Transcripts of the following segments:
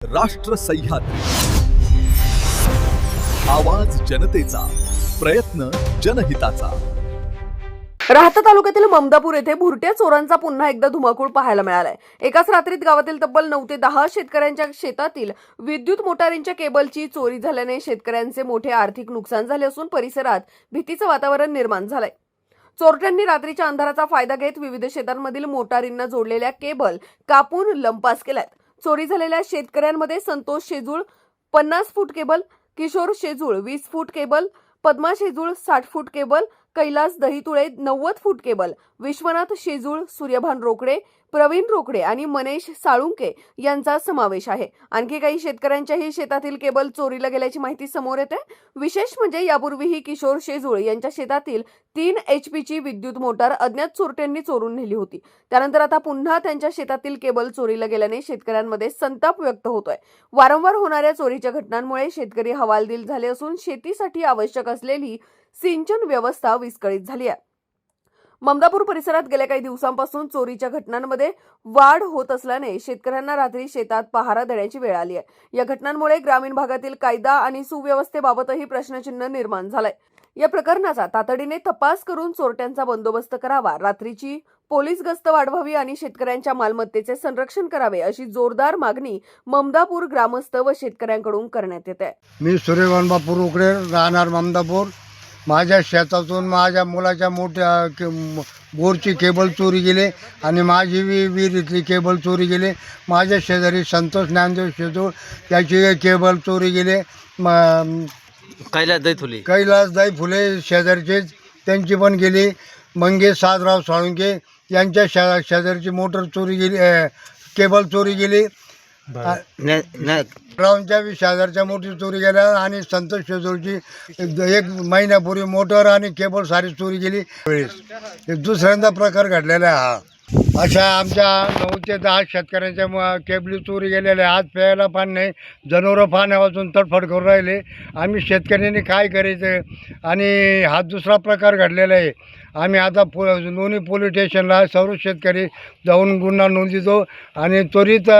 राष्ट्र सह्याद्री, आवाज जनतेचा, प्रयत्न जनहिताचा। राहता तालुक्यातील ममदापूर येथे भुरट्या चोरांचा पुन्हा एकदा धुमाकूळ पाहायला मिळालाय। एकाच रात्रीत गावातील तब्बल 9 ते 10 शेतकऱ्यांच्या शेतातील विद्युत मोटारींच्या केबलची चोरी झाल्याने शेतकऱ्यांचे मोठे आर्थिक नुकसान झाले असून परिसरात भीतीचे वातावरण निर्माण झालंय। चोरट्यांनी रात्रीच्या अंधाराचा फायदा घेत विविध शेतांमधील मोटारींना जोडलेल्या केबल कापून लंपास केल्यात। चोरी झालेल्या शेतकऱ्यांमध्ये संतोष शेजूळ 50 फूट केबल, किशोर शेजूळ 20 फूट केबल, पद्मा शेजूळ 60 फूट केबल, कैलास दहितुळे 90 फूट केबल, विश्वनाथ शेजूळ, सूर्यभान रोकडे, प्रवीण रोकडे आणि मनेश साळुंके यांचा समावेश आहे। आणखी काही शेतकऱ्यांच्याही शेतातील केबल चोरीला गेल्याची माहिती समोर येते। विशेष म्हणजे यापूर्वीही किशोर शेजूळ यांच्या शेतातील 3 HP ची विद्युत मोटार अज्ञात चोरट्यांनी चोरून नेली होती। त्यानंतर आता पुन्हा त्यांच्या शेतातील केबल चोरीला गेल्याने शेतकऱ्यांमध्ये संताप व्यक्त होतोय। वारंवार होणाऱ्या चोरीच्या घटनांमुळे शेतकरी हवालदिल झाले असून शेतीसाठी आवश्यक असलेली सिंचन व्यवस्था विस्कळीत झाली आहे। ममदापूर परिसरात गेल्या काही दिवसांपासून चोरीच्या घटनांमध्ये वाढ होत असल्याने शेतकऱ्यांना रात्री शेतात पहारा देण्याची वेळ आली आहे। या घटनांमुळे ग्रामीण भागातील कायदा आणि सुव्यवस्थेबाबतही प्रश्नचिन्ह निर्माण झालंय। या प्रकरणाचा तातडीने तपास करून चोरट्यांचा बंदोबस्त करावा, रात्रीची पोलीस गस्त वाढवावी आणि शेतकऱ्यांच्या मालमत्तेचे संरक्षण करावे अशी जोरदार मागणी ममदापूर ग्रामस्थ व शेतकऱ्यांकडून करण्यात येते। मी सूर्यभान बापू रोकडे, राहणार ममदापूर। माझ्या शेतातून माझ्या मुलाच्या मोठ्या बोरची केबल चोरी गेली आणि माझी विहिरीतली केबल चोरी गेली। माझ्या शेजारी संतोष ज्ञानदेव शेजूळ त्याची केबल चोरी गेली। कैलास दाई फुले शेजारचे त्यांची पण गेली। मंगेश साधराव साळुंके यांच्या शेजारची मोटर चोरी गेली, केबल चोरी गेली। रावच्या शेजारच्या मोठी चोरी गेल्या आणि संतोष शेजूळची 1 महिन्यापूर्वी मोटर आणि केबल सारी चोरी गेली। वेळेस दुसऱ्यांदा प्रकार घडलेला आहे हा। अशा आमच्या 9 ते 10 शेतकऱ्यांच्या केबली चोरी गेलेल्या। आज प्यायला पाणी नाही, जनावरं पाण्या वाचून तडफड करून राहिले। आम्ही शेतकऱ्यांनी काय करायचं आणि हा दुसरा प्रकार घडलेला आहे। आम्ही आता लोणी पोलीस स्टेशनला सर्व शेतकरी जाऊन गुन्हा नोंदवितो आणि त्वरित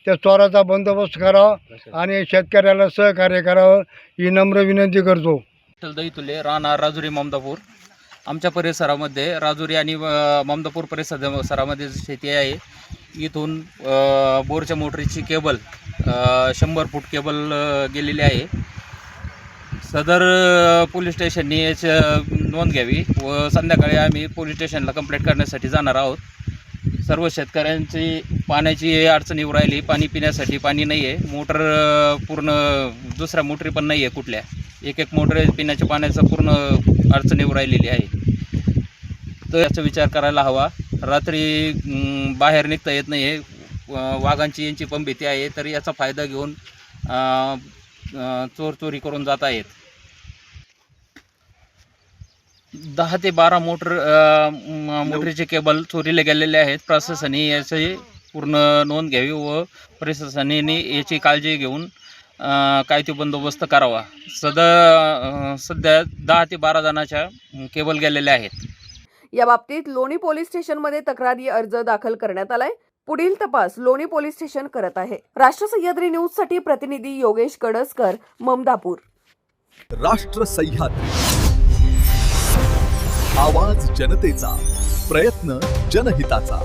त्या चोराचा बंदोबस्त करावा आणि शेतकऱ्याला सहकार्य करावं ही नम्र विनंती करतो। दहितुले, राहणार राजुरी ममदापूर। आमच्या परिसरामध्ये राजुरी आणि ममदापूर परिसरामध्ये शेती आहे। इथून बोरच्या मोटरीची केबल 100 फूट केबल गेलेली आहे। सदर पोलीस स्टेशननी याची नोंद घ्यावी व संध्याकाळी आम्ही पोलीस स्टेशनला कंप्लेंट करण्यासाठी जाणार आहोत। सर्व शेतकऱ्यांची पाण्याची अडचण येऊ राहिली, पाणी पिण्यासाठी पाणी नाही आहे। मोटर पूर्ण दुसऱ्या मोटरी पण नाही आहे कुठल्या, एक मोटर पिण्याच्या पाण्याचं पूर्ण अडचण येऊ राहिलेली आहे। तर याचा विचार करायला हवा। रात्री बाहेर निघता येत नाही आहे, वाघांची यांची पण भीती आहे, तर याचा फायदा घेऊन चोरी करून जात आहेत। 10 ते 12 मोटरीचे केबल चोरीला गेलेले आहेत। प्रशासनाने याची पूर्ण नोंद घ्यावी व प्रशासनाने याची काळजी घेऊन काय ते बंदोबस्त करावा। सध्या 10 ते 12 जणांच्या केबल गेलेल्या आहेत। या बाबतीत लोणी पोलीस स्टेशनमध्ये तक्रारी अर्ज दाखल करण्यात आलाय। पुढील तपास लोणी पोलीस स्टेशन करत आहे। राष्ट्र सह्याद्री न्यूजसाठी प्रतिनिधी योगेश कडसकर, ममदापूर। राष्ट्र सह्याद्री, आवाज जनतेचा, प्रयत्न जनहिताचा।